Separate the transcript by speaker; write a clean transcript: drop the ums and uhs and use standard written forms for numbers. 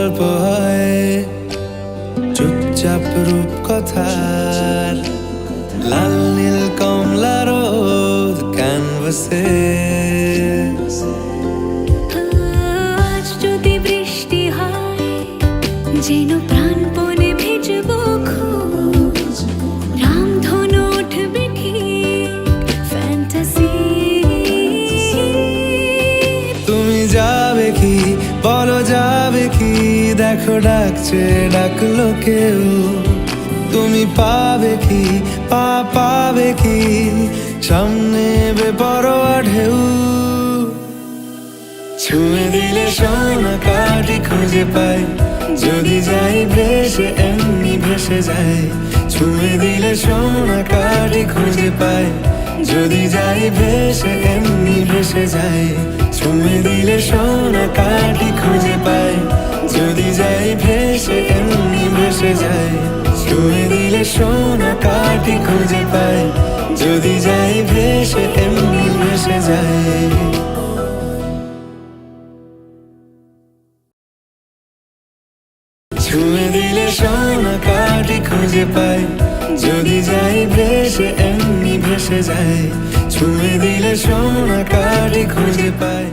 Speaker 1: গল্প হয় চুপচাপ রূপকথার, লাল নীল কমলা রোদ ক্যানভাসে।
Speaker 2: আজ যদি বৃষ্টি হয় যেন প্রাণপণে ভিজবো খুব, রামধনু উঠবে ঠিক ফ্যান্টাসি।
Speaker 1: তুমি যাবে কি বলো, যাবে কি দেখো ডাকছে ডাকলো কেউ। তুমি পাবে কি পাবে কি সামনে বেপরোয়া ঢেউ। ছুঁয়ে দিলে সোনা কাঠি খুঁজে পাই, যদি যাই ভেসে এমনি ভেসে যায়। ছুঁয়ে দিলে সোনা কাঠি খুঁজে পাই, যদি যাই ভেসে এমনি ভেসে যায়। ছুঁয়ে দিলে সোনা কাঠি খুঁজে পাই, যদি যাই ভেসে এমনি ভেসে যায়। ছুঁয়ে দিলে সোনা কাঠি খুঁজে পাই, যদি যাই ভেসে এমনি ভেসে যায়। ছুঁয়ে দিলে সোনা কাঠি খুঁজে পাই, যদি যাই ভেসে এমনি ভেসে যায়। ছুঁয়ে দিলে সোনা কাঠি খুঁজে পাই।